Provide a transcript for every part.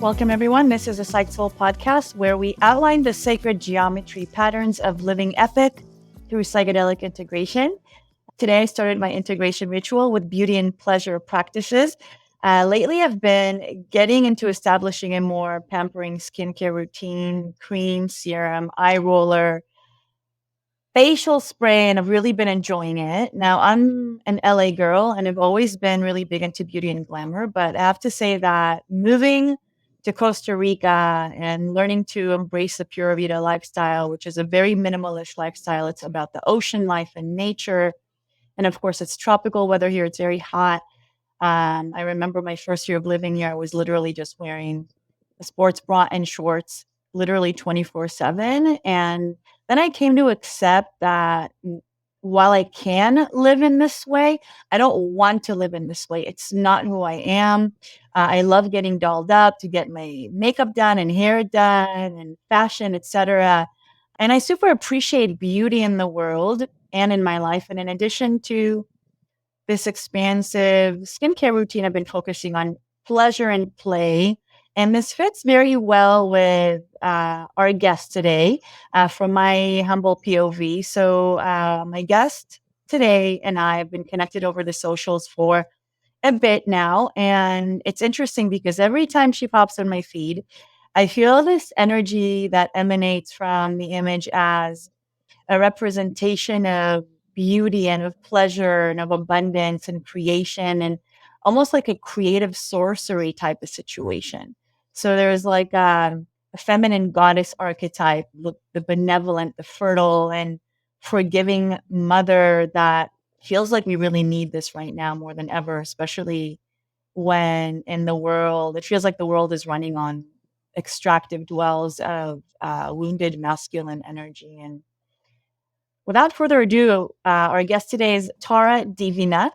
Welcome, everyone. This is a Psych Soul podcast where we outline the sacred geometry patterns of living epic through psychedelic integration. Today, I started my integration ritual with beauty and pleasure practices. Lately, I've been getting into establishing a more pampering skincare routine, cream, serum, eye roller, facial spray, and I've really been enjoying it. Now, I'm an LA girl and I've always been really big into beauty and glamour, but I have to say that moving to Costa Rica and learning to embrace the Pura Vida lifestyle, which is a very minimalist lifestyle. It's about the ocean life and nature. And of course, it's tropical weather here. It's very hot. I remember my first year of living here, I was literally just wearing a sports bra and shorts, literally 24/7. And then I came to accept that while I can live in this way, I don't want to live in this way. It's not who I am. I love getting dolled up to get my makeup done and hair done and fashion, etc. And I super appreciate beauty in the world and in my life. And in addition to this expansive skincare routine, I've been focusing on pleasure and play. And this fits very well with our guest today from my humble POV. So, my guest today and I have been connected over the socials for a bit now. And it's interesting because every time she pops on my feed, I feel this energy that emanates from the image as a representation of beauty and of pleasure and of abundance and creation and almost like a creative sorcery type of situation. So there's like a feminine goddess archetype, the benevolent, the fertile, and forgiving mother that feels like we really need this right now more than ever, especially when in the world, it feels like the world is running on extractive wells of wounded masculine energy. And without further ado, our guest today is Tara Divina.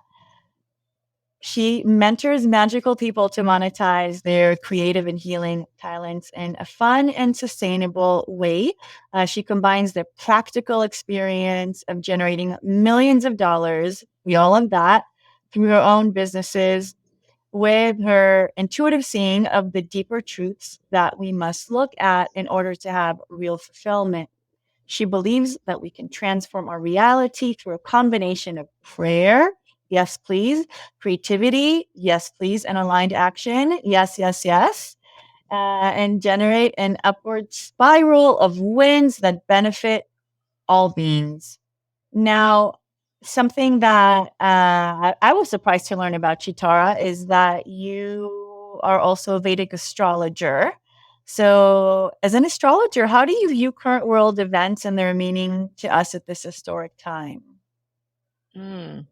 She mentors magical people to monetize their creative and healing talents in a fun and sustainable way. She combines the practical experience of generating millions of dollars, we all love that, through her own businesses with her intuitive seeing of the deeper truths that we must look at in order to have real fulfillment. She believes that we can transform our reality through a combination of prayer, yes, please, creativity, yes, please, and aligned action, yes, yes, yes, and generate an upward spiral of wins that benefit all beings. Now, something that I was surprised to learn about Chitara is that you are also a Vedic astrologer. So, as an astrologer, how do you view current world events and their meaning to us at this historic time? Mm.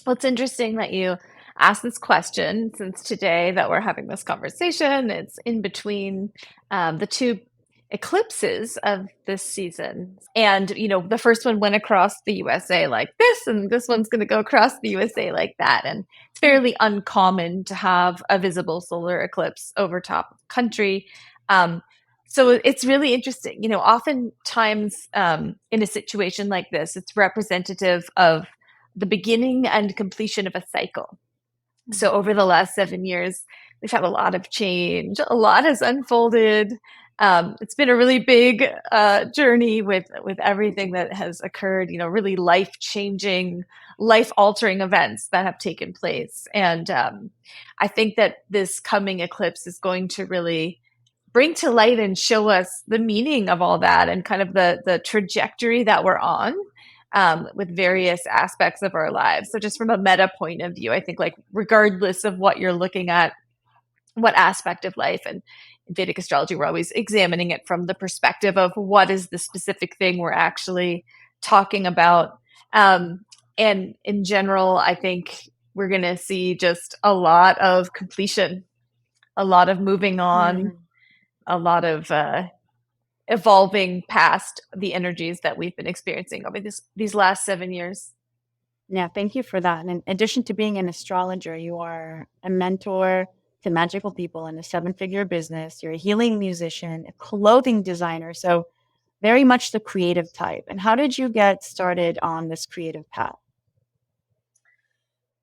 Well, it's interesting that you asked this question since today that we're having this conversation. It's in between the two eclipses of this season. And, the first one went across the USA like this, and this one's going to go across the USA like that. And it's fairly uncommon to have a visible solar eclipse over top of the country. Um, so it's really interesting. Oftentimes in a situation like this, it's representative of the beginning and completion of a cycle. So over the last 7 years, we've had a lot of change. A lot has unfolded. It's been a really big journey with everything that has occurred. Really life changing, life altering events that have taken place. And I think that this coming eclipse is going to really bring to light and show us the meaning of all that and kind of the trajectory that we're on with various aspects of our lives. So just from a meta point of view, I think like regardless of what you're looking at, what aspect of life, and in Vedic astrology, we're always examining it from the perspective of what is the specific thing we're actually talking about. And in general, I think we're going to see just a lot of completion, a lot of moving on, a lot of evolving past the energies that we've been experiencing over these last 7 years. Yeah, thank you for that. And in addition to being an astrologer, you are a mentor to magical people in a seven-figure business. You're a healing musician, a clothing designer. So very much the creative type. And how did you get started on this creative path?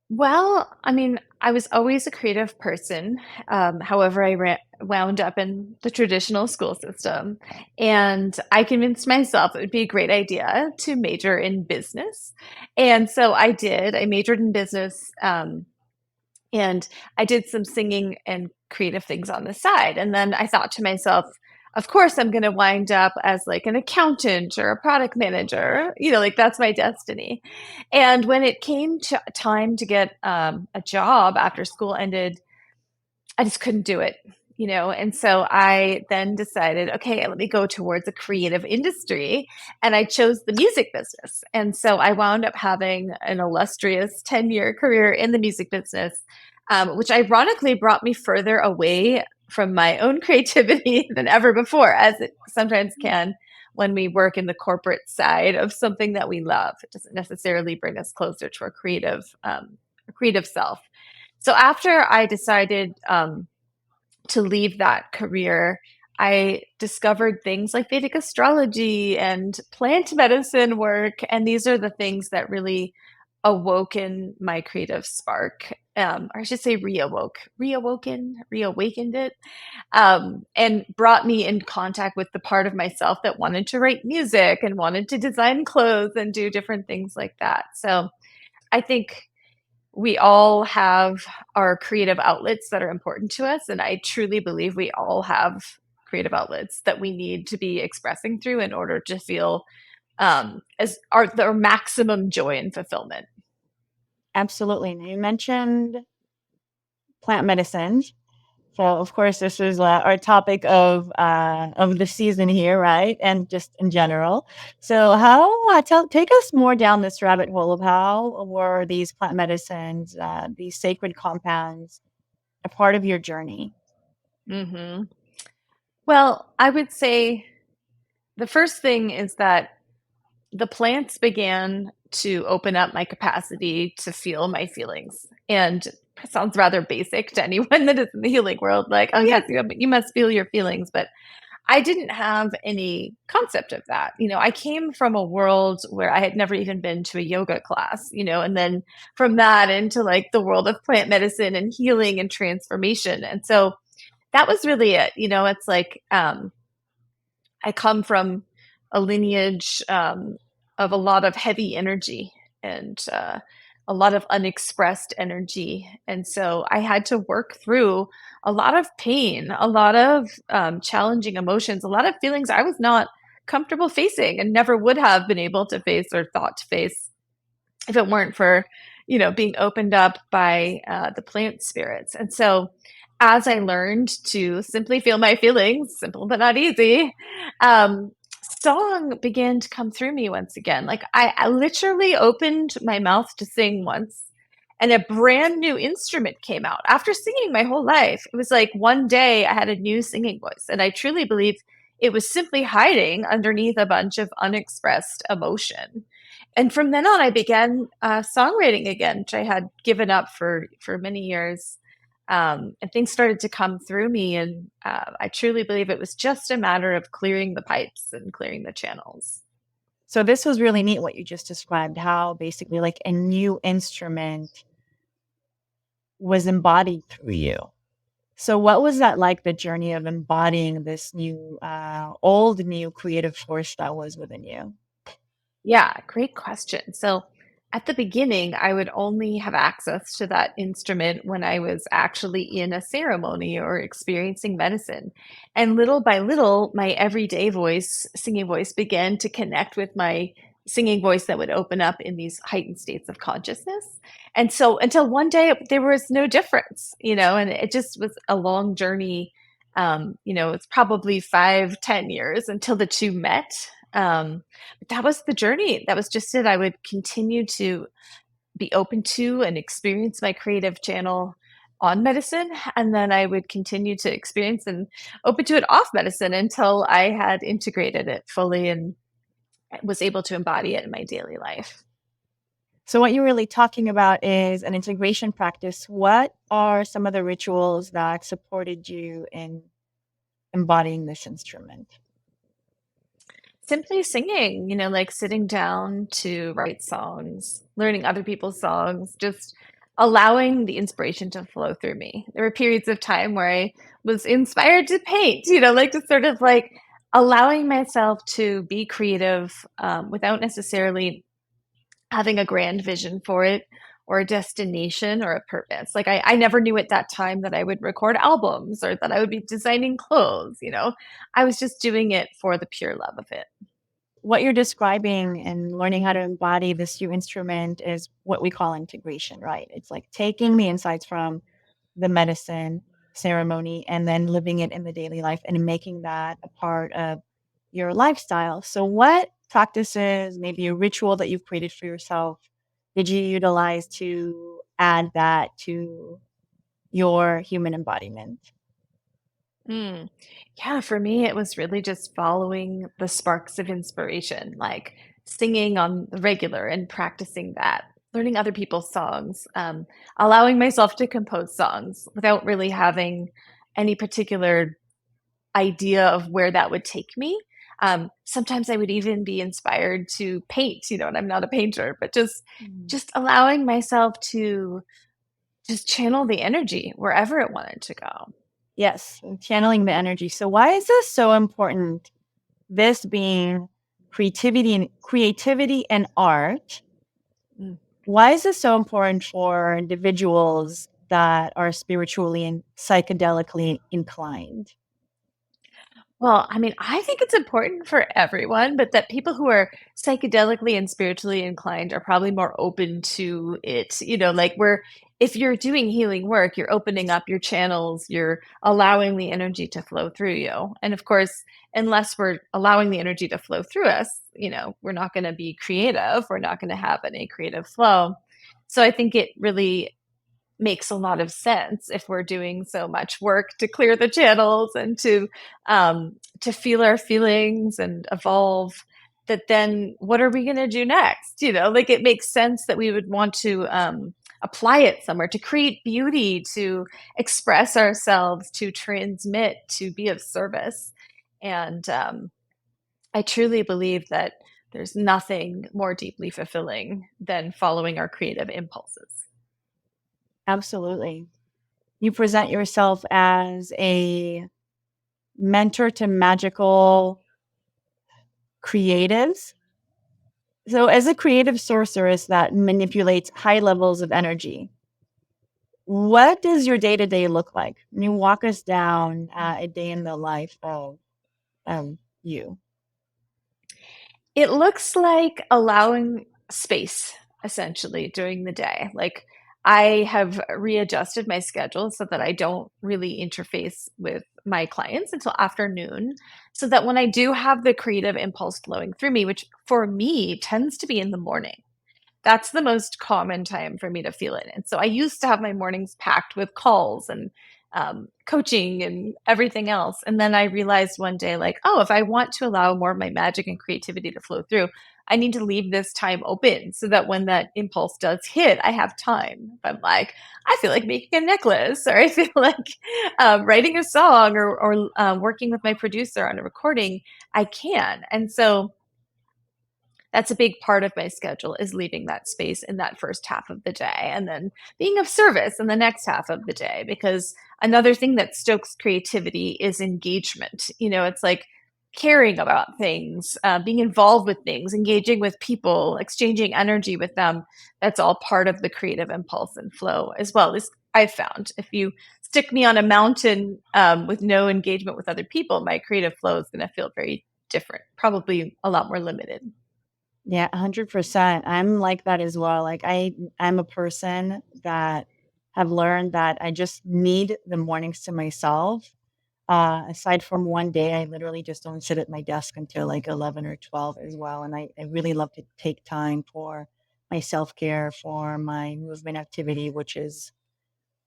Well, I mean, I was always a creative person. However, wound up in the traditional school system, and I convinced myself it would be a great idea to major in business. And so I did. I majored in business, and I did some singing and creative things on the side. And then I thought to myself, of course, I'm going to wind up as like an accountant or a product manager. Like that's my destiny. And when it came to time to get a job after school ended, I just couldn't do it. And so I then decided, okay, let me go towards a creative industry. And I chose the music business. And so I wound up having an illustrious 10-year career in the music business, which ironically brought me further away from my own creativity than ever before, as it sometimes can when we work in the corporate side of something that we love. It doesn't necessarily bring us closer to our creative self. So after I decided to leave that career, I discovered things like Vedic astrology and plant medicine work. And these are the things that really awoken my creative spark. Or I should say reawakened it, and brought me in contact with the part of myself that wanted to write music and wanted to design clothes and do different things like that. So I think we all have our creative outlets that are important to us. And I truly believe we all have creative outlets that we need to be expressing through in order to feel as our maximum joy and fulfillment. Absolutely. And you mentioned plant medicines. So, of course, this is our topic of the season here, right? And just in general. So, how take us more down this rabbit hole of how were these plant medicines, these sacred compounds, a part of your journey? Hmm. Well, I would say the first thing is that the plants began to open up my capacity to feel my feelings. And it sounds rather basic to anyone that is in the healing world, like, oh, yes, you must feel your feelings. But I didn't have any concept of that. I came from a world where I had never even been to a yoga class, and then from that into like the world of plant medicine and healing and transformation. And so that was really it. It's like, I come from a lineage of a lot of heavy energy and a lot of unexpressed energy. And so I had to work through a lot of pain, a lot of challenging emotions, a lot of feelings I was not comfortable facing and never would have been able to face or thought to face if it weren't for, being opened up by the plant spirits. And so as I learned to simply feel my feelings, simple but not easy, um, song began to come through me once again. Like I literally opened my mouth to sing once, and a brand new instrument came out after singing my whole life. It was like one day I had a new singing voice, and I truly believe it was simply hiding underneath a bunch of unexpressed emotion. And from then on, I began songwriting again, which I had given up for many years. And things started to come through me, and I truly believe it was just a matter of clearing the pipes and clearing the channels. So, this was really neat what you just described, how basically like a new instrument was embodied through you. So, what was that like, the journey of embodying this new, old, new creative force that was within you? Yeah, great question. So at the beginning, I would only have access to that instrument when I was actually in a ceremony or experiencing medicine. And little by little, my everyday voice, singing voice, began to connect with my singing voice that would open up in these heightened states of consciousness. And so until one day, there was no difference, and it just was a long journey. It's probably 5, 10 years until the two met. But that was the journey. That was just it. I would continue to be open to and experience my creative channel on medicine. And then I would continue to experience and open to it off medicine until I had integrated it fully and was able to embody it in my daily life. So, what you're really talking about is an integration practice. What are some of the rituals that supported you in embodying this instrument? Simply singing, like sitting down to write songs, learning other people's songs, just allowing the inspiration to flow through me. There were periods of time where I was inspired to paint, like to sort of like allowing myself to be creative without necessarily having a grand vision for it or a destination or a purpose. Like I never knew at that time that I would record albums or that I would be designing clothes. I was just doing it for the pure love of it. What you're describing and learning how to embody this new instrument is what we call integration, right? It's like taking the insights from the medicine ceremony and then living it in the daily life and making that a part of your lifestyle. So, what practices, maybe a ritual that you've created for yourself, did you utilize to add that to your human embodiment? Mm. Yeah, for me, it was really just following the sparks of inspiration, like singing on the regular and practicing that, learning other people's songs, allowing myself to compose songs without really having any particular idea of where that would take me. Sometimes I would even be inspired to paint, and I'm not a painter, but just Mm. just allowing myself to just channel the energy wherever it wanted to go. Yes, and channeling the energy. So, why is this so important? This being creativity and art. Mm. Why is this so important for individuals that are spiritually and psychedelically inclined? Well, I mean, I think it's important for everyone, but that people who are psychedelically and spiritually inclined are probably more open to it. Like if you're doing healing work, you're opening up your channels, you're allowing the energy to flow through you. And of course, unless we're allowing the energy to flow through us, we're not going to be creative. We're not going to have any creative flow. So I think it really makes a lot of sense if we're doing so much work to clear the channels and to feel our feelings and evolve, that then what are we going to do next? Like it makes sense that we would want to apply it somewhere to create beauty, to express ourselves, to transmit, to be of service. And I truly believe that there's nothing more deeply fulfilling than following our creative impulses. Absolutely. You present yourself as a mentor to magical creatives. So, as a creative sorceress that manipulates high levels of energy, what does your day to day look like? Can you walk us down a day in the life of you? It looks like allowing space essentially during the day. Like I have readjusted my schedule so that I don't really interface with my clients until afternoon, so that when I do have the creative impulse flowing through me, which for me tends to be in the morning, that's the most common time for me to feel it. And so I used to have my mornings packed with calls and coaching and everything else. And then I realized one day, like, oh, if I want to allow more of my magic and creativity to flow through, I need to leave this time open so that when that impulse does hit, I have time. If I'm like, I feel like making a necklace, or I feel like writing a song, or working with my producer on a recording, I can. And so that's a big part of my schedule, is leaving that space in that first half of the day and then being of service in the next half of the day. Because another thing that stokes creativity is engagement. It's like caring about things, being involved with things, engaging with people, exchanging energy with them. That's all part of the creative impulse and flow as well. As I've found, if you stick me on a mountain with no engagement with other people, my creative flow is going to feel very different, probably a lot more limited. Yeah, 100%. I'm like that as well. Like I'm a person that have learned that I just need the mornings to myself. Aside from one day, I literally just don't sit at my desk until like 11 or 12 as well. And I really love to take time for my self-care, for my movement activity, which is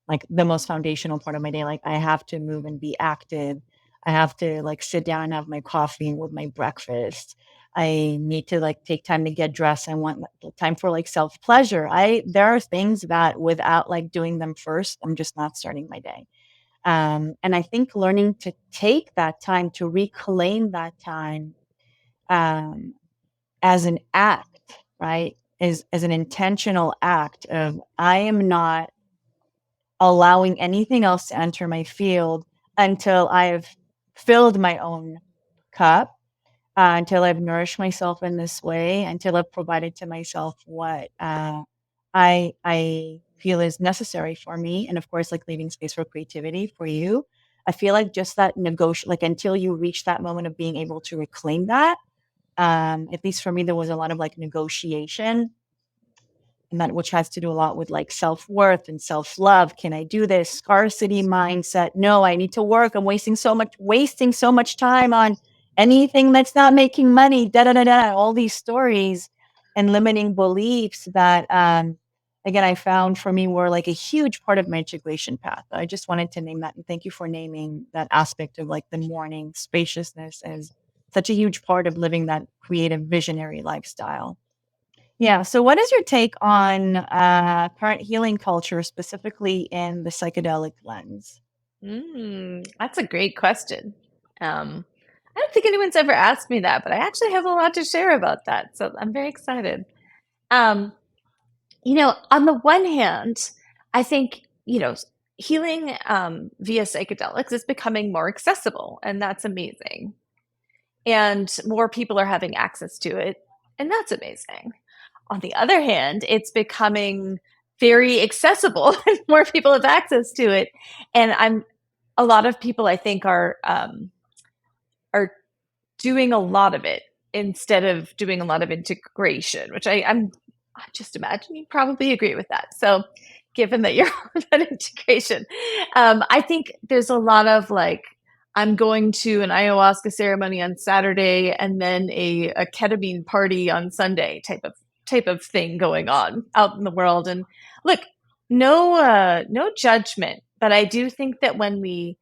like the most foundational part of my day. Like I have to move and be active. I have to like sit down and have my coffee with my breakfast. I need to like take time to get dressed. I want time for like self pleasure. There are things that without like doing them first, I'm just not starting my day. And I think learning to take that time to reclaim that time um, as an act, right? is as an intentional act of I am not allowing anything else to enter my field until I've filled my own cup, until I've nourished myself in this way, until I've provided to myself what I feel is necessary for me, and of course, like leaving space for creativity for you. I feel like just that like until you reach that moment of being able to reclaim that. At least for me, there was a lot of like negotiation, and that which has to do a lot with like self-worth and self-love. Can I do this? Scarcity mindset. No, I need to work. I'm wasting so much time on anything that's not making money. Da da da da. All these stories and limiting beliefs that again I found for me were like a huge part of my integration path. I just wanted to name that, and thank you for naming that aspect of like the morning spaciousness as such a huge part of living that creative visionary lifestyle. Yeah. So, what is your take on current healing culture, specifically in the psychedelic lens? That's a great question. I don't think anyone's ever asked me that, but I actually have a lot to share about that. So I'm very excited. Um, on the one hand, I think, healing via psychedelics is becoming more accessible, and that's amazing. And more people are having access to it, and that's amazing. On the other hand, it's becoming very accessible and more people have access to it. And a lot of people I think are doing a lot of it instead of doing a lot of integration, which I just imagine you probably agree with that. So given that you're on that integration, I think there's a lot of like, I'm going to an ayahuasca ceremony on Saturday and then a ketamine party on Sunday type of thing going on out in the world. And look, no judgment, but I do think that when we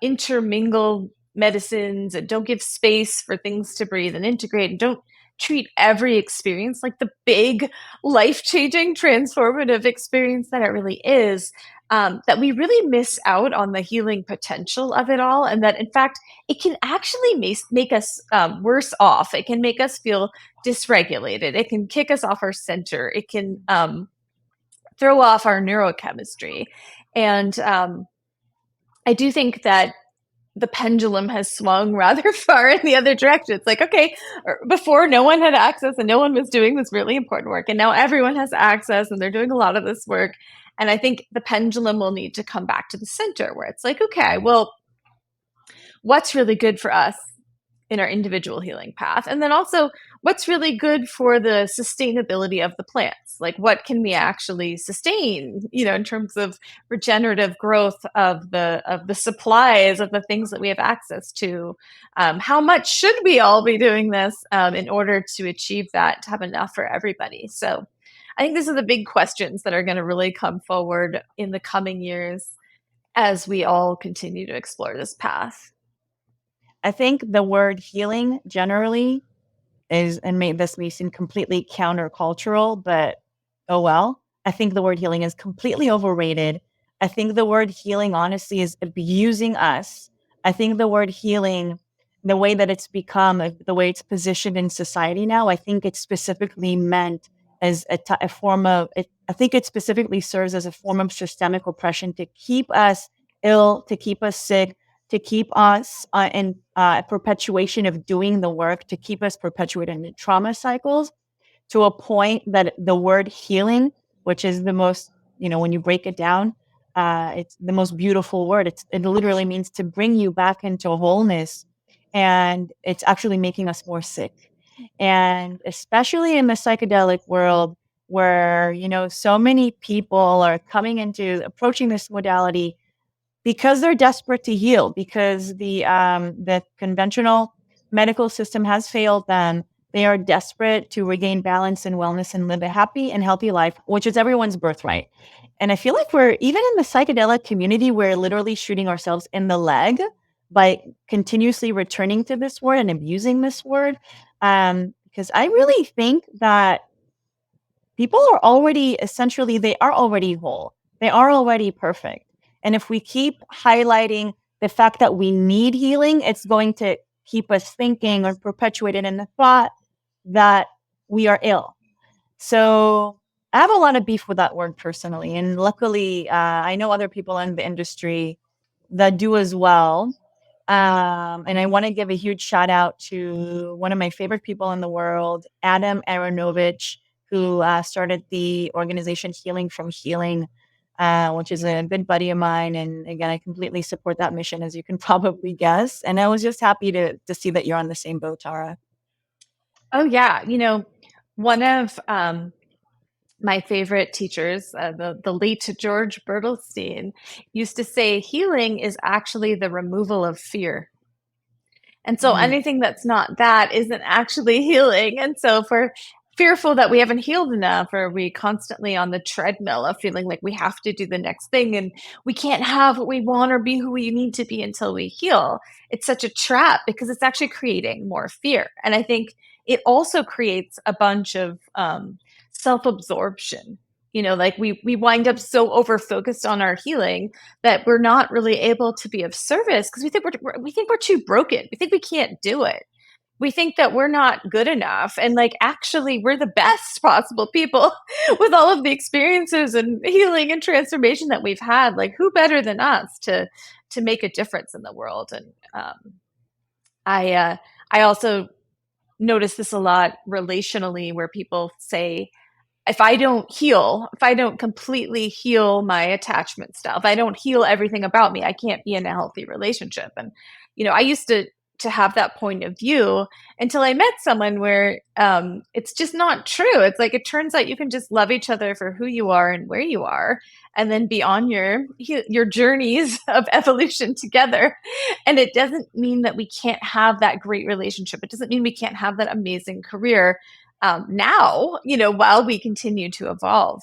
intermingle medicines and don't give space for things to breathe and integrate and don't treat every experience like the big life-changing transformative experience that it really is, that we really miss out on the healing potential of it all, and that in fact it can actually make us worse off. It can make us feel dysregulated. It can kick us off our center. It can throw off our neurochemistry. And I do think that the pendulum has swung rather far in the other direction. It's like, okay, before no one had access and no one was doing this really important work. And now everyone has access and they're doing a lot of this work. And I think the pendulum will need to come back to the center where it's like, okay, well, what's really good for us in our individual healing path? And then also what's really good for the sustainability of the plants? Like what can we actually sustain, in terms of regenerative growth of the supplies of the things that we have access to? How much should we all be doing this in order to achieve that, to have enough for everybody? So I think these are the big questions that are going to really come forward in the coming years as we all continue to explore this path. I think the word healing generally is, and this may seem completely countercultural, but oh well. I think the word healing is completely overrated. I think the word healing, honestly, is abusing us. I think the word healing, the way that it's become, the way it's positioned in society now, I think it's specifically meant as a form of, I think it specifically serves as a form of systemic oppression to keep us ill, to keep us sick, to keep us in perpetuation of doing the work, to keep us perpetuated in trauma cycles, to a point that the word healing, which is the most, when you break it down, it's the most beautiful word. It literally means to bring you back into wholeness. And it's actually making us more sick. And especially in the psychedelic world, where, so many people are approaching this modality because they're desperate to heal, because the conventional medical system has failed them. They are desperate to regain balance and wellness and live a happy and healthy life, which is everyone's birthright. And I feel like we're, even in the psychedelic community, we're literally shooting ourselves in the leg by continuously returning to this word and abusing this word. Because I really think that people are already, essentially, they are already whole. They are already perfect. And if we keep highlighting the fact that we need healing, it's going to keep us thinking or perpetuated in the thought that we are ill. So I have a lot of beef with that word personally. And luckily, I know other people in the industry that do as well. And I want to give a huge shout out to one of my favorite people in the world, Adam Aronovich, who started the organization Healing from Healing, which is a good buddy of mine. And again, I completely support that mission, as you can probably guess. And I was just happy to see that you're on the same boat, Tara. Oh yeah, one of my favorite teachers, the late George Bertelstein, used to say healing is actually the removal of fear. And so Mm. anything that's not that isn't actually healing. And so if we're fearful that we haven't healed enough, or we constantly on the treadmill of feeling like we have to do the next thing and we can't have what we want or be who we need to be until we heal, it's such a trap because it's actually creating more fear. And I think it also creates a bunch of self-absorption. Like we wind up so over focused on our healing that we're not really able to be of service because we think we're too broken. We think we can't do it. We think that we're not good enough, and like actually we're the best possible people with all of the experiences and healing and transformation that we've had. Like who better than us to make a difference in the world? And I also notice this a lot relationally, where people say, if I don't completely heal my attachment stuff, if I don't heal everything about me, I can't be in a healthy relationship. And, I used to have that point of view until I met someone where it's just not true. It's like, it turns out you can just love each other for who you are and where you are, and then be on your journeys of evolution together. And it doesn't mean that we can't have that great relationship. It doesn't mean we can't have that amazing career now, while we continue to evolve.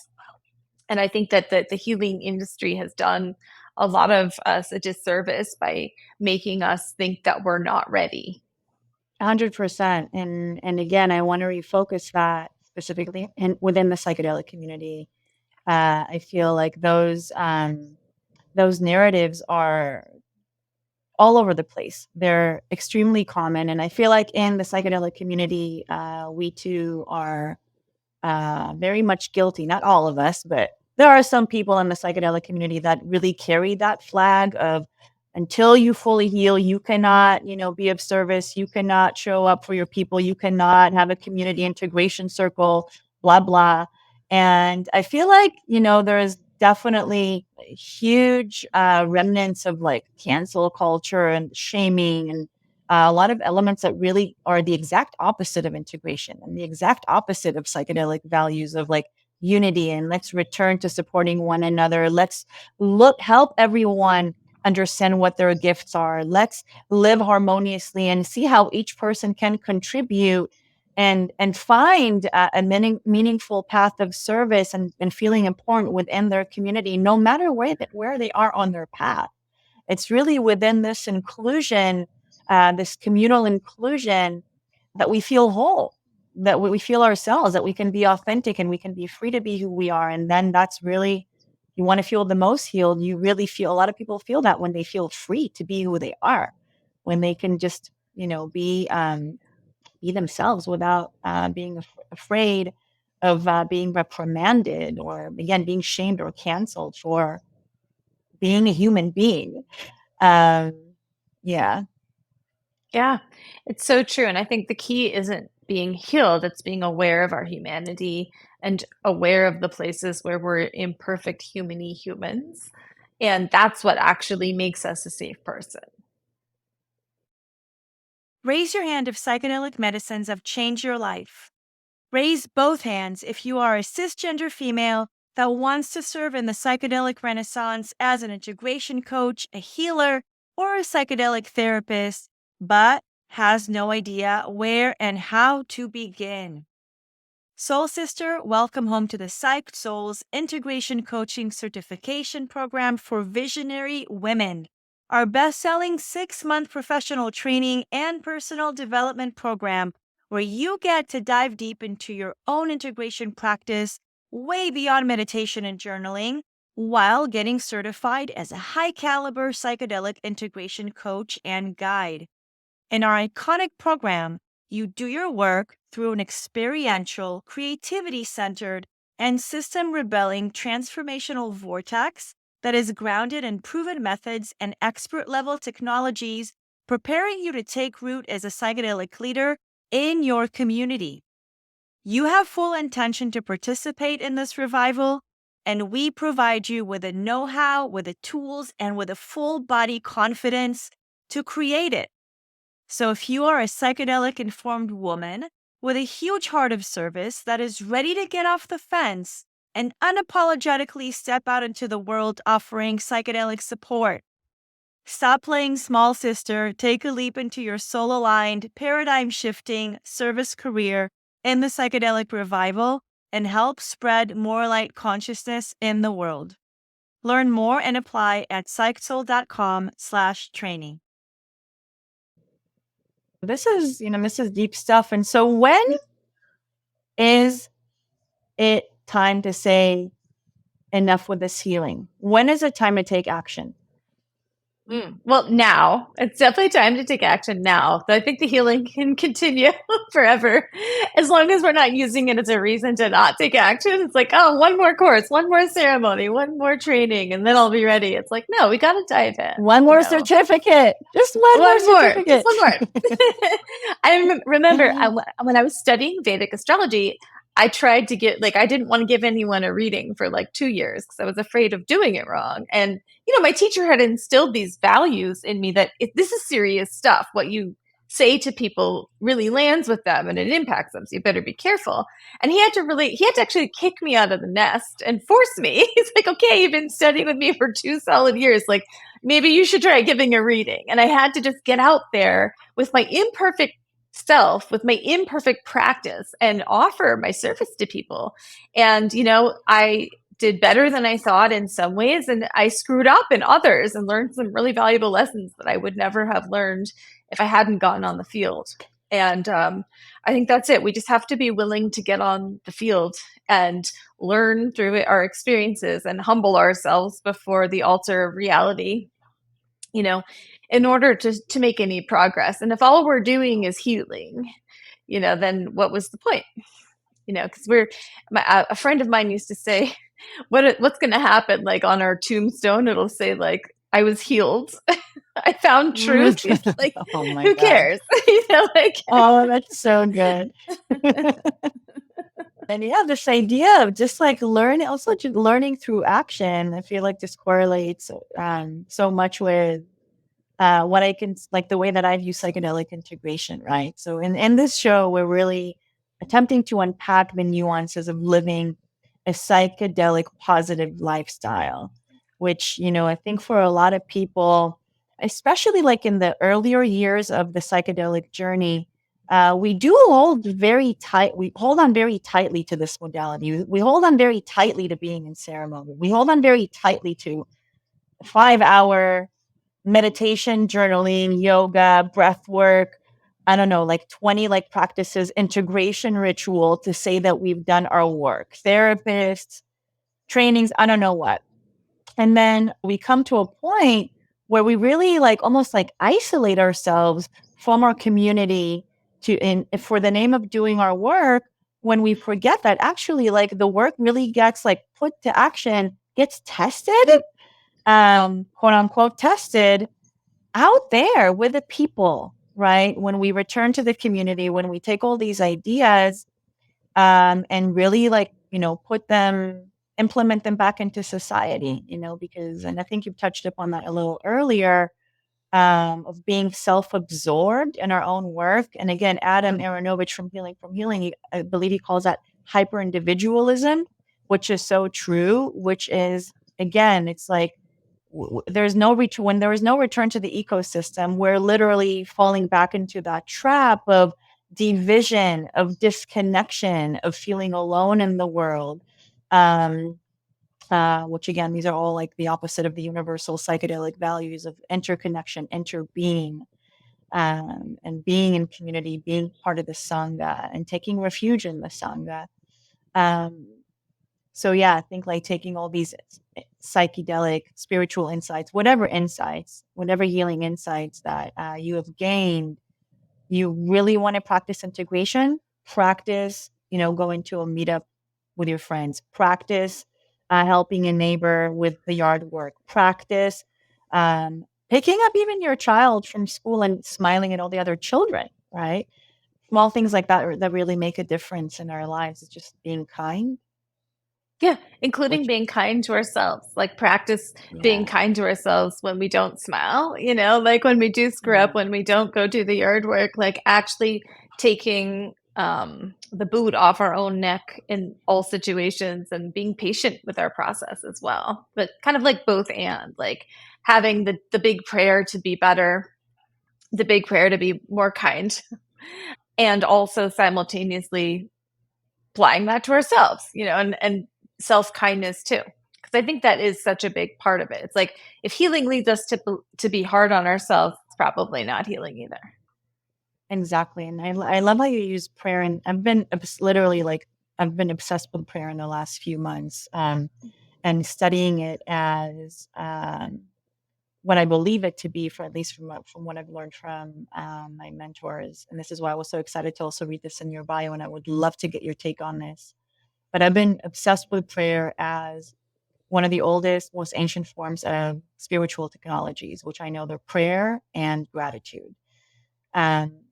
And I think that the healing industry has done a lot of us a disservice by making us think that we're not ready. 100%. And again, I want to refocus that specifically and within the psychedelic community. I feel like those narratives are all over the place. They're extremely common, and I feel like in the psychedelic community, we too are very much guilty. Not all of us, but there are some people in the psychedelic community that really carry that flag of, until you fully heal, you cannot, be of service. You cannot show up for your people. You cannot have a community integration circle, blah, blah. And I feel like, there's definitely huge remnants of like cancel culture and shaming and a lot of elements that really are the exact opposite of integration and the exact opposite of psychedelic values of like unity, and let's return to supporting one another. Let's help everyone understand what their gifts are. Let's live harmoniously and see how each person can contribute and find a meaningful path of service and feeling important within their community, no matter where they are on their path. It's really within this inclusion, this communal inclusion, that we feel whole, that we feel ourselves, that we can be authentic and we can be free to be who we are. And then that's really, you want to feel the most healed. You really feel, a lot of people feel that when they feel free to be who they are, when they can just, be themselves without being afraid of being reprimanded or, again, being shamed or canceled for being a human being. Um, yeah, Yeah, it's so true. And I think the key isn't being healed, it's being aware of our humanity and aware of the places where we're imperfect humany humans. And that's what actually makes us a safe person. raise your hand if psychedelic medicines have changed your life. Raise both hands if you are a cisgender female that wants to serve in the psychedelic renaissance as an integration coach, a healer, or a psychedelic therapist, but has no idea where and how to begin. Soul Sister, welcome home to the Psyched Souls Integration Coaching Certification Program for Visionary Women. Our best-selling 6-month professional training and personal development program where you get to dive deep into your own integration practice way beyond meditation and journaling while getting certified as a high-caliber psychedelic integration coach and guide. In our iconic program, you do your work through an experiential, creativity-centered, and system-rebelling transformational vortex that is grounded in proven methods and expert-level technologies, preparing you to take root as a psychedelic leader in your community. You have full intention to participate in this revival, and we provide you with the know-how, with the tools, and with a full-body confidence to create it. So if you are a psychedelic-informed woman with a huge heart of service that is ready to get off the fence and unapologetically step out into the world offering psychedelic support, stop playing small sister, take a leap into your soul-aligned, paradigm-shifting service career in the psychedelic revival and help spread more light consciousness in the world. Learn more and apply at psychsoul.com/training. This is deep stuff. And so when is it time to say enough with this healing? When is it time to take action? Well, now it's definitely time to take action now. I think the healing can continue forever as long as we're not using it as a reason to not take action. It's like, oh, one more course, one more ceremony, one more training, and then I'll be ready. It's like, no, we got to dive in. One more certificate. Just one more certificate. Just one more. I remember when I was studying Vedic astrology, I tried to get, I didn't want to give anyone a reading for 2 years because I was afraid of doing it wrong. And, my teacher had instilled these values in me that this is serious stuff. What you say to people really lands with them and it impacts them. So you better be careful. And he had to actually kick me out of the nest and force me. He's like, okay, you've been studying with me for 2 solid years. Maybe you should try giving a reading. And I had to just get out there with my imperfect self, with my imperfect practice, and offer my service to people. And, I did better than I thought in some ways, and I screwed up in others and learned some really valuable lessons that I would never have learned if I hadn't gotten on the field. And I think that's it. We just have to be willing to get on the field and learn through our experiences and humble ourselves before the altar of reality, in order to make any progress. And if all we're doing is healing, then what was the point? Because a friend of mine used to say, what's going to happen? On our tombstone, it'll say I was healed. I found truth. Oh my who God. cares? Oh, that's so good. And this idea of just learning through action. I feel like this correlates so much with what I can, the way that I view psychedelic integration, right? So in this show, we're really attempting to unpack the nuances of living a psychedelic positive lifestyle, which, I think for a lot of people, especially in the earlier years of the psychedelic journey, we do hold on very tightly to this modality. We hold on very tightly to being in ceremony. We hold on very tightly to 5-hour meditation, journaling, yoga, breath work, 20 practices, integration ritual to say that we've done our work, therapists, trainings, I don't know what. And then we come to a point where we really almost isolate ourselves from our community for the name of doing our work, when we forget that actually the work really gets put to action, gets tested, quote unquote tested out there with the people, right? When we return to the community, when we take all these ideas and really implement them back into society, because, and I think you've touched upon that a little earlier, of being self-absorbed in our own work. And again, Adam Aronovich from Healing, I believe he calls that hyper-individualism, which is so true, which is, again, it's there's no when there is no return to the ecosystem, we're literally falling back into that trap of division, of disconnection, of feeling alone in the world. Which again, these are all the opposite of the universal psychedelic values of interconnection, interbeing, and being in community, being part of the Sangha, and taking refuge in the Sangha. So yeah, I think taking all these psychedelic spiritual insights, whatever healing insights that you have gained, You really want to practice integration, practice, going to a meetup with your friends, practice helping a neighbor with the yard work, practice picking up even your child from school and smiling at all the other children, right? Small things like that really make a difference in our lives. It's just being kind, Yeah, including which, being kind to ourselves, like practice being yeah, kind to ourselves when we don't smile, like when we do screw yeah, up, when we don't go do the yard work, like actually taking the boot off our own neck in all situations and being patient with our process as well. But kind of like both and like having the big prayer to be better, the big prayer to be more kind, and also simultaneously applying that to ourselves, and self kindness too. Because I think that is such a big part of it. It's like if healing leads us to be hard on ourselves, it's probably not healing either. exactly. And I love how you use prayer. And literally like, I've been obsessed with prayer in the last few months, and studying it as what I believe it to be, for at least from what I've learned from my mentors. And this is why I was so excited to also read this in your bio. And I would love to get your take on this. But I've been obsessed with prayer as one of the oldest, most ancient forms of spiritual technologies, which I know they're prayer and gratitude.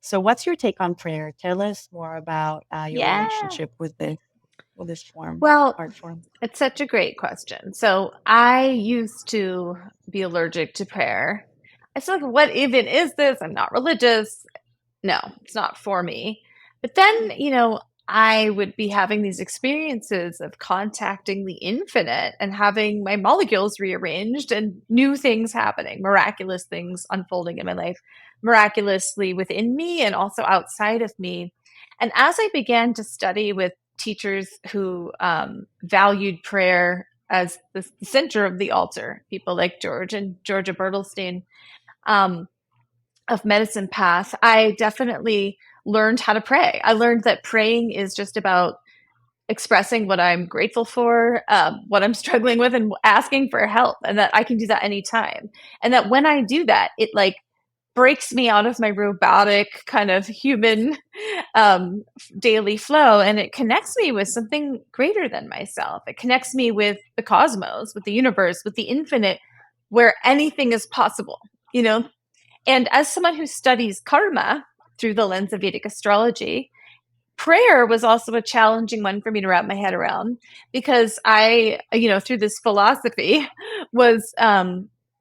So, what's your take on prayer? Tell us more about your Yeah. relationship with this form, Well, art form. it's such a great question. So I used to be allergic to prayer. I was like, what even is this? I'm not religious. No, it's not for me. But then, I would be having these experiences of contacting the infinite and having my molecules rearranged and new things happening, miraculous things unfolding in my life, miraculously within me and also outside of me. And as I began to study with teachers who valued prayer as the center of the altar, people like George and Georgia Bertelstein, um, of medicine path, I definitely learned how to pray. I learned that praying is just about expressing what I'm grateful for, what I'm struggling with, and asking for help, and that I can do that anytime. And that when I do that, it like breaks me out of my robotic kind of human um, daily flow, and it connects me with something greater than myself. It connects me with the cosmos, with the universe, with the infinite, where anything is possible. You know, and as someone who studies karma through the lens of Vedic astrology, prayer was also a challenging one for me to wrap my head around because I, through this philosophy, was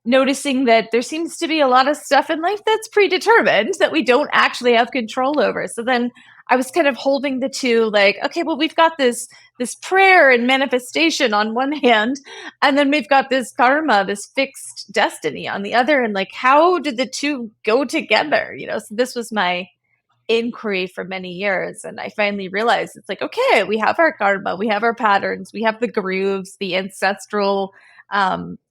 noticing that there seems to be a lot of stuff in life that's predetermined that we don't actually have control over. So then I was kind of holding the two, like, okay, well, we've got this prayer and manifestation on one hand, and then we've got this karma, this fixed destiny on the other, and like, how did the two go together? So this was my inquiry for many years. And I finally realized it's like, okay, we have our karma, we have our patterns, we have the grooves, the ancestral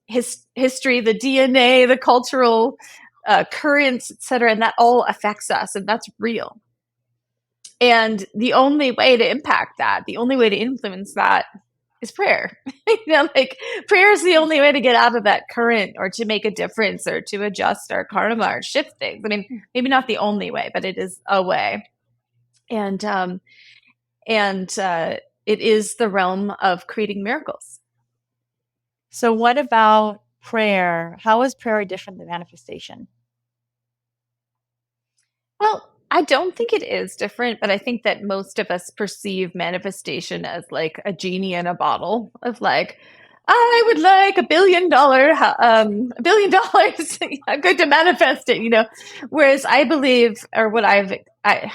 history, the DNA, the cultural currents, etc. And that all affects us, and that's real. And the only way to impact that, the only way to influence that is prayer. Like prayer is the only way to get out of that current or to make a difference or to adjust our karma or shift things. I mean, maybe not the only way, but it is a way. And and it is the realm of creating miracles. So, what about prayer? How is prayer different than manifestation? Well, I don't think it is different, but I think that most of us perceive manifestation as like a genie in a bottle of like, I would like $1 billion. I'm going to manifest it. Whereas I believe, or what I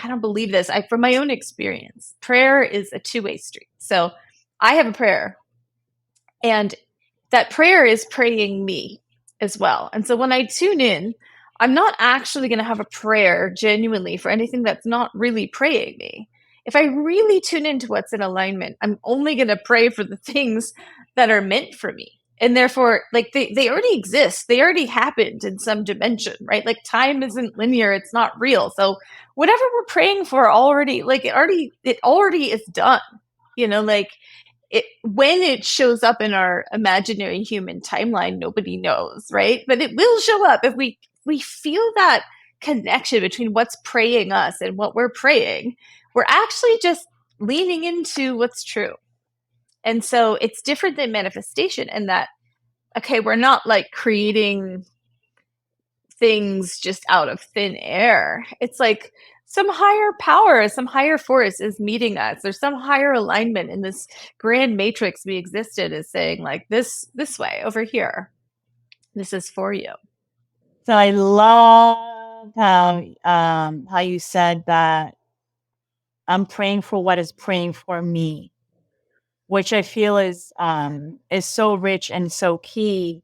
don't believe this. From my own experience, prayer is a two-way street. So I have a prayer, and that prayer is praying me as well. And so when I tune in, I'm not actually going to have a prayer genuinely for anything that's not really praying me. If I really tune into what's in alignment, I'm only going to pray for the things that are meant for me. And therefore, like they already exist. They already happened in some dimension, right? Like time isn't linear, it's not real. So whatever we're praying for already, like it already is done. Like when it shows up in our imaginary human timeline, nobody knows, right? But it will show up if we feel that connection between what's praying us and what we're praying, we're actually just leaning into what's true. And so it's different than manifestation in that, okay, we're not like creating things just out of thin air. It's like some higher power, some higher force is meeting us. There's some higher alignment in this grand matrix we existed is saying like this way over here. This is for you. So I love how you said that I'm praying for what is praying for me, which I feel is so rich and so key,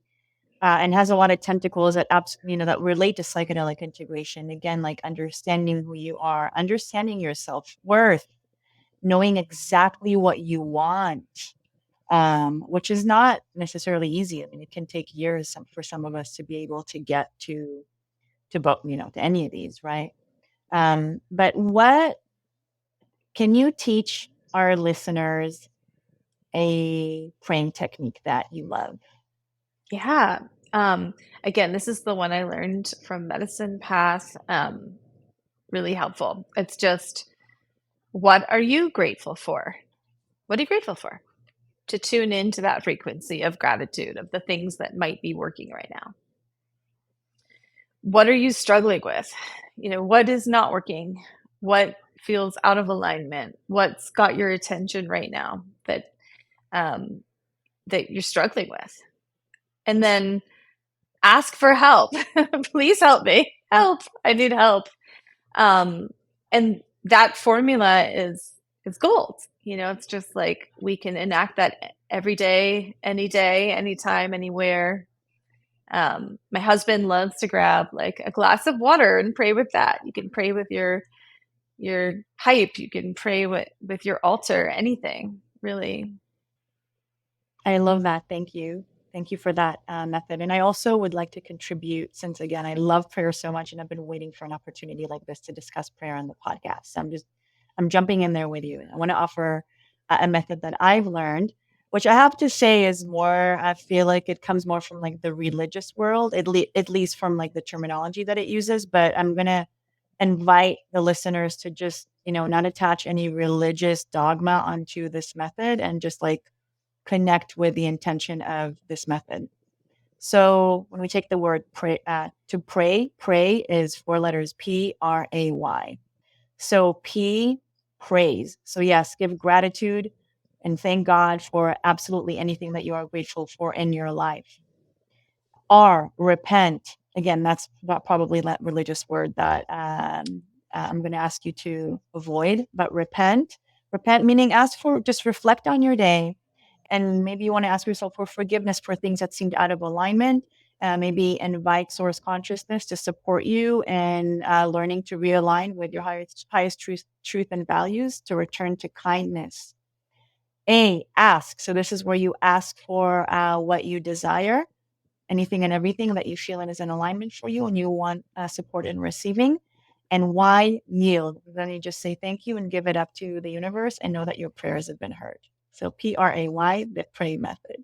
and has a lot of tentacles that that relate to psychedelic integration. Again, like understanding who you are, understanding your self-worth, knowing exactly what you want, which is not necessarily easy. I mean, it can take years for some of us to be able to get to both, to any of these, right? But what can you teach our listeners a praying technique that you love? Yeah. Again, this is the one I learned from Medicine Path. Really helpful. It's just, what are you grateful for? What are you grateful for? To tune into that frequency of gratitude, of the things that might be working right now. What are you struggling with? What is not working? What feels out of alignment? What's got your attention right now that you're struggling with? And then ask for help. Please help me. Help. I need help. And that formula is gold. It's just like we can enact that every day, anytime, anywhere. My husband loves to grab like a glass of water and pray with that. You can pray with your pipe. You can pray with your altar. Anything, really. I love that. Thank you. Thank you for that method. And I also would like to contribute, since again, I love prayer so much and I've been waiting for an opportunity like this to discuss prayer on the podcast. So I'm jumping in there with you. I want to offer a method that I've learned, which I have to say is more, I feel like it comes more from like the religious world, at least from like the terminology that it uses. But I'm going to invite the listeners to just, not attach any religious dogma onto this method and just like connect with the intention of this method. So when we take the word pray, pray is 4 letters P-R-A-Y. So P, praise. So yes, give gratitude and thank God for absolutely anything that you are grateful for in your life. R, repent. Again, that's probably that religious word that I'm going to ask you to avoid, but repent. Repent meaning just reflect on your day. And maybe you want to ask yourself for forgiveness for things that seemed out of alignment. Maybe invite source consciousness to support you in learning to realign with your highest truth and values to return to kindness. A, ask. So this is where you ask for what you desire, anything and everything that you feel is in alignment for you and you want support in receiving. And Y, yield. Then you just say thank you and give it up to the universe and know that your prayers have been heard. So PRAY, the pray method.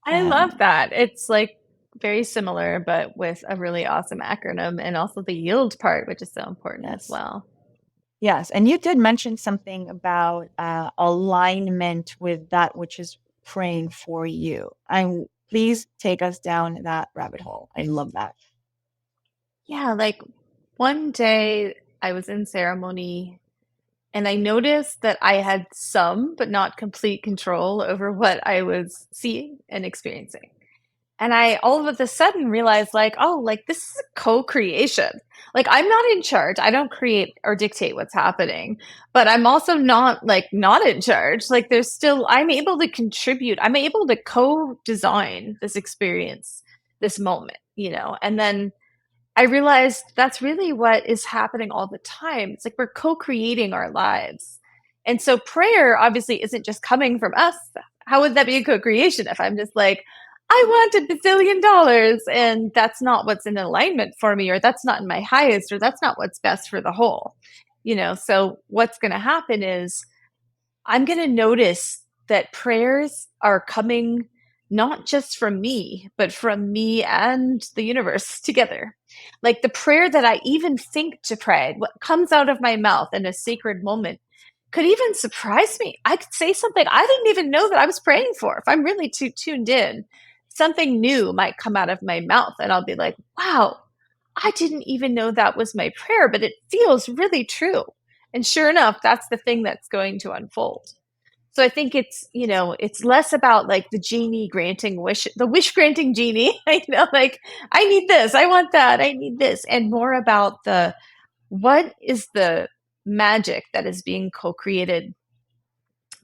I love that. It's like very similar, but with a really awesome acronym, and also the yield part, which is so important as well. Yes. And you did mention something about alignment with that which is praying for you. Please take us down that rabbit hole. I love that. Yeah, like one day I was in ceremony and I noticed that I had some, but not complete control over what I was seeing and experiencing. And I all of a sudden realized like, oh, like this is a co-creation. Like I'm not in charge. I don't create or dictate what's happening, but I'm also not in charge. Like I'm able to contribute. I'm able to co-design this experience, this moment, and then I realized that's really what is happening all the time. It's like we're co-creating our lives. And so prayer obviously isn't just coming from us. How would that be a co-creation if I'm just like, I want $1 billion and that's not what's in alignment for me, or that's not in my highest, or that's not what's best for the whole. So what's going to happen is I'm going to notice that prayers are coming not just from me, but from me and the universe together. Like the prayer that I even think to pray, what comes out of my mouth in a sacred moment could even surprise me. I could say something I didn't even know that I was praying for. If I'm really too tuned in, something new might come out of my mouth, and I'll be like, wow, I didn't even know that was my prayer, but it feels really true. And sure enough, that's the thing that's going to unfold. So I think it's, it's less about like the genie granting wish, the wish granting genie, like I need this, I want that, I need this, and more about what is the magic that is being co-created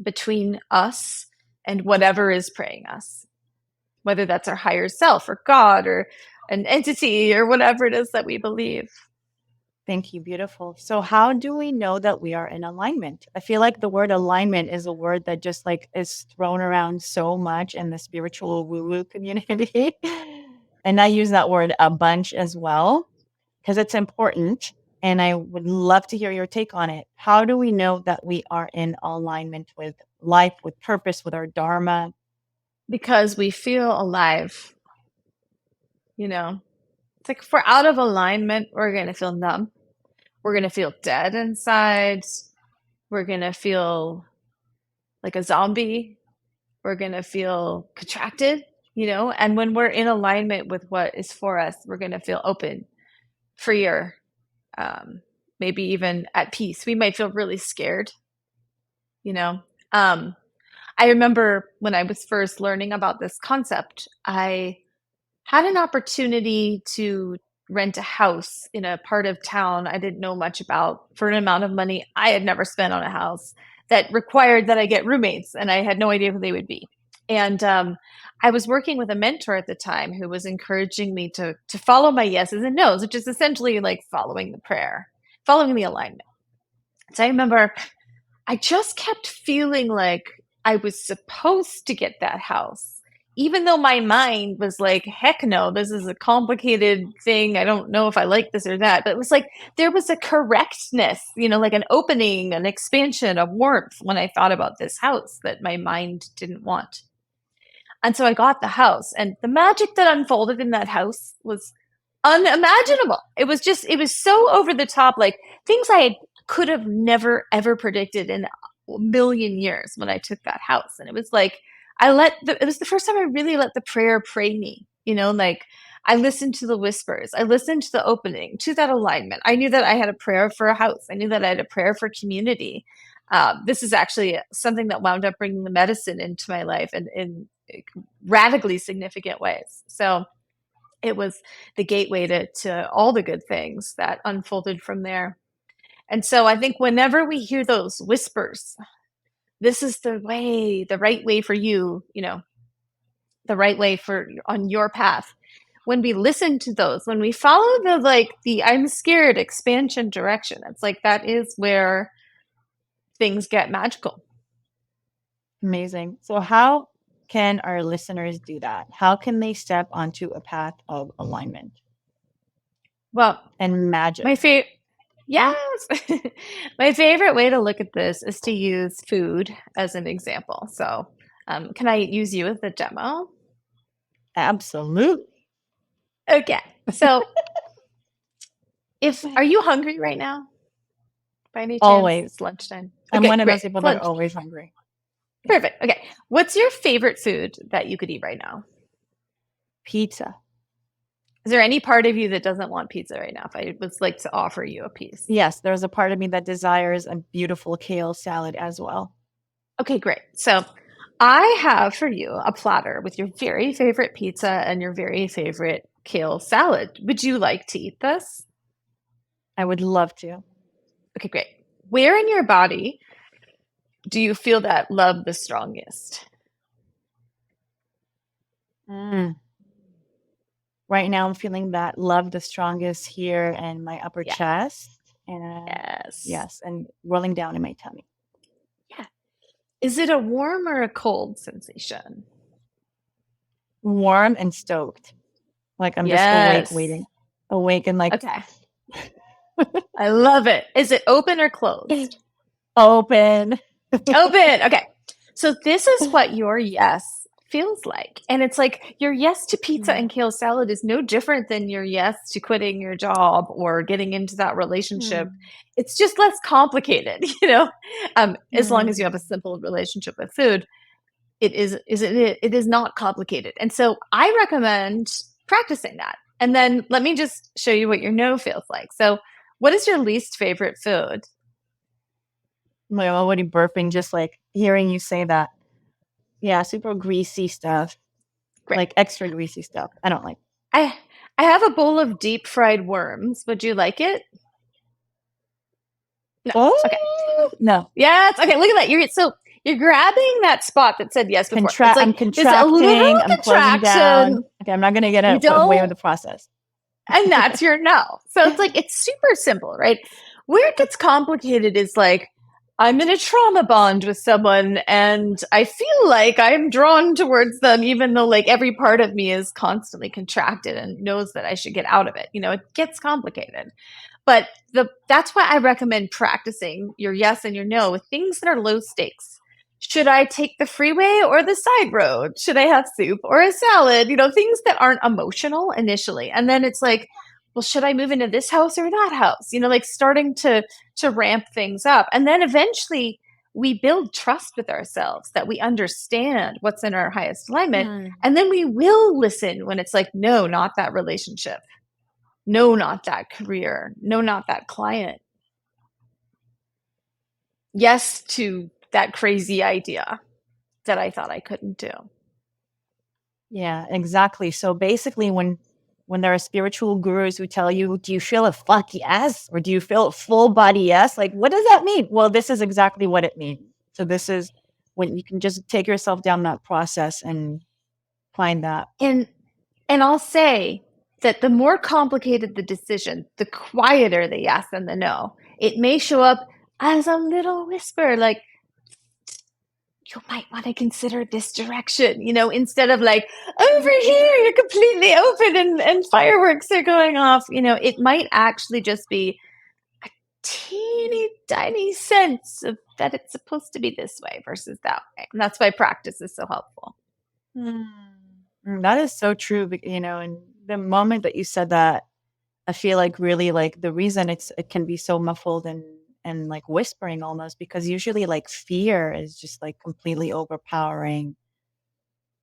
between us and whatever is praying us, whether that's our higher self or God or an entity or whatever it is that we believe. Thank you. Beautiful. So how do we know that we are in alignment? I feel like the word alignment is a word that just like is thrown around so much in the spiritual woo-woo community. And I use that word a bunch as well because it's important. And I would love to hear your take on it. How do we know that we are in alignment with life, with purpose, with our dharma? Because we feel alive, It's like if we're out of alignment, we're going to feel numb. We're going to feel dead inside. We're going to feel like a zombie. We're going to feel contracted, And when we're in alignment with what is for us, we're going to feel open, freer, maybe even at peace. We might feel really scared, you know. I remember when I was first learning about this concept, I had an opportunity to rent a house in a part of town I didn't know much about for an amount of money I had never spent on a house that required that I get roommates, and I had no idea who they would be. And I was working with a mentor at the time who was encouraging me to follow my yeses and nos, which is essentially like following the prayer, following the alignment. So I remember I just kept feeling like I was supposed to get that house, even though my mind was like, heck no, this is a complicated thing. I don't know if I like this or that. But it was like there was a correctness, like an opening, an expansion, of warmth when I thought about this house that my mind didn't want. And so I got the house, and the magic that unfolded in that house was unimaginable. It was so over the top, like things could have never ever predicted in a million years when I took that house. And it was like it was the first time I really let the prayer pray me, like I listened to the whispers, I listened to the opening, to that alignment. I knew that I had a prayer for a house. I knew that I had a prayer for community. This is actually something that wound up bringing the medicine into my life and in radically significant ways. So it was the gateway to all the good things that unfolded from there. And so I think whenever we hear those whispers, this is the right way for you, the right way for on your path. When we listen to those, when we follow the I'm scared expansion direction, it's like that is where things get magical. Amazing. So how can our listeners do that? How can they step onto a path of alignment? Well, and magic. Yes. My favorite way to look at this is to use food as an example. So, can I use you as the demo? Absolutely. Okay. So, are you hungry right now? By any chance? Always. It's lunchtime. I'm one of those people that are always hungry. Perfect. Okay. What's your favorite food that you could eat right now? Pizza. Is there any part of you that doesn't want pizza right now? If I was like to offer you a piece. Yes, there's a part of me that desires a beautiful kale salad as well. Okay, great. So I have for you a platter with your very favorite pizza and your very favorite kale salad. Would you like to eat this? I would love to. Okay, great. Where in your body do you feel that love the strongest? Right now, I'm feeling that love the strongest here in my upper chest. And yes, and rolling down in my tummy. Yeah. Is it a warm or a cold sensation? Warm and stoked. Like I'm just waiting. Awake and like. Okay. I love it. Is it open or closed? Open. Open. Okay. So this is what your yes feels like. And it's like your yes to pizza Mm. and kale salad is no different than your yes to quitting your job or getting into that relationship. Mm. It's just less complicated, as long as you have a Mm. simple relationship with food. It is not complicated. And so I recommend practicing that. And then let me just show you what your no feels like. So what is your least favorite food? I'm already burping just like hearing you say that. Yeah, super greasy stuff, Great. like extra greasy stuff. I don't like. I I have a bowl of deep fried worms. Would you like it? No. Okay. Oh no! Yes. Okay. Look at that. You're grabbing that spot that said yes before. It's I'm like this a contracting. literal I'm closing down. contraction. Okay, I'm not gonna get You away with don't, the process. and that's your no. So it's like it's super simple, right? Where it gets complicated is like I'm in a trauma bond with someone and I feel like I'm drawn towards them, even though like every part of me is constantly contracted and knows that I should get out of it. It gets complicated. But that's why I recommend practicing your yes and your no with things that are low stakes. Should I take the freeway or the side road? Should I have soup or a salad? Things that aren't emotional initially. And then it's like, well, should I move into this house or that house? Like starting to ramp things up. And then eventually we build trust with ourselves that we understand what's in our highest alignment. Mm. And then we will listen when it's like, no, not that relationship. No, not that career. No, not that client. Yes to that crazy idea that I thought I couldn't do. Yeah, exactly. So basically, when there are spiritual gurus who tell you, "Do you feel a fuck yes?" or "Do you feel a full body yes?" Like, what does that mean? Well, this is exactly what it means. So this is when you can just take yourself down that process and find that. And I'll say that the more complicated the decision, the quieter the yes and the no. It may show up as a little whisper, like, you might want to consider this direction, instead of like, over here, you're completely open and fireworks are going off. It might actually just be a teeny tiny sense of that it's supposed to be this way versus that way. And that's why practice is so helpful. That is so true. And the moment that you said that, I feel like really like the reason it can be so muffled and like whispering almost because usually like fear is just like completely overpowering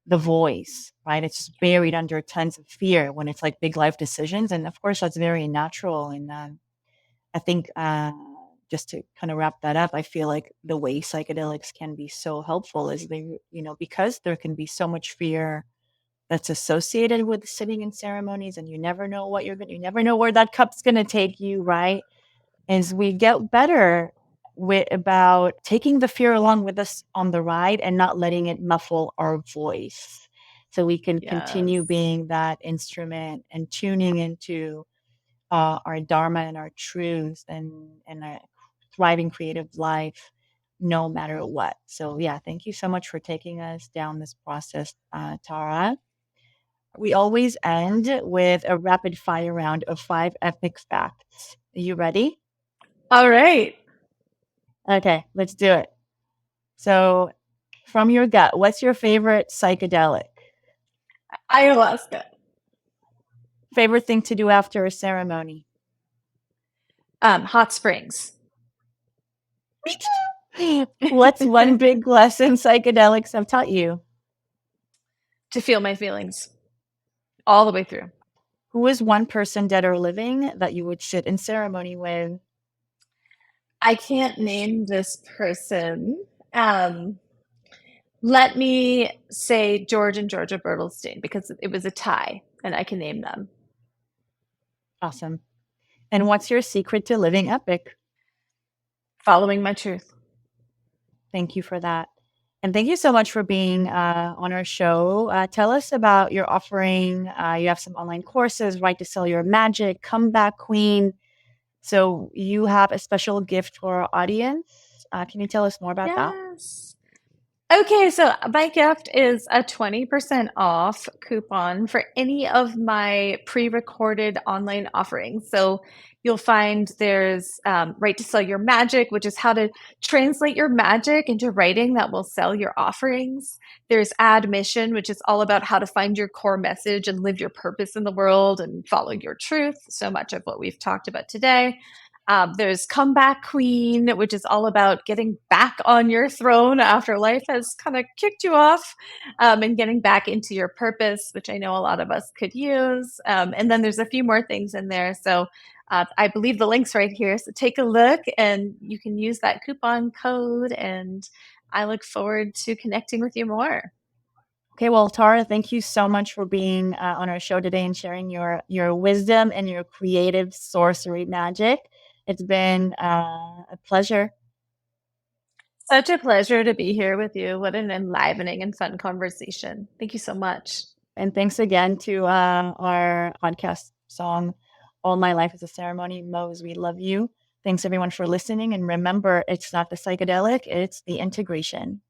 the voice, right? It's just buried under tons of fear when it's like big life decisions, and of course that's very natural. And I think just to kind of wrap that up, I feel like the way psychedelics can be so helpful is because there can be so much fear that's associated with sitting in ceremonies and you never know you never know where that cup's going to take you, right? As we get better about taking the fear along with us on the ride and not letting it muffle our voice so we can continue Yes. being that instrument and tuning into our dharma and our truths and a thriving creative life no matter what. So yeah, thank you so much for taking us down this process, Tara. We always end with a rapid fire round of 5 epic facts. Are you ready? All right. Okay, let's do it. So, from your gut, what's your favorite psychedelic? Ayahuasca. Favorite thing to do after a ceremony? Hot springs. What's one big lesson psychedelics have taught you? To feel my feelings all the way through. Who is one person, dead or living, that you would sit in ceremony with? I can't name this person. Let me say George and Georgia Bertelstein because it was a tie and I can name them. Awesome. And what's your secret to living epic? Following my truth. Thank you for that. And thank you so much for being on our show. Tell us about your offering. You have some online courses, right to sell your magic, comeback queen. So you have a special gift for our audience. Can you tell us more about that? Yes. Okay, so my gift is a 20% off coupon for any of my pre-recorded online offerings. So you'll find there's Right to Sell Your Magic, which is how to translate your magic into writing that will sell your offerings. There's Ad Mission, which is all about how to find your core message and live your purpose in the world and follow your truth. So much of what we've talked about today. There's Comeback Queen, which is all about getting back on your throne after life has kind of kicked you off, and getting back into your purpose, which I know a lot of us could use. And then there's a few more things in there. So I believe the link's right here. So take a look and you can use that coupon code. And I look forward to connecting with you more. Okay, well, Tara, thank you so much for being on our show today and sharing your wisdom and your creative sorcery magic. It's been a pleasure. Such a pleasure to be here with you. What an enlivening and fun conversation. Thank you so much. And thanks again to our podcast song, All My Life is a Ceremony. Mose, we love you. Thanks everyone for listening. And remember, it's not the psychedelic, it's the integration.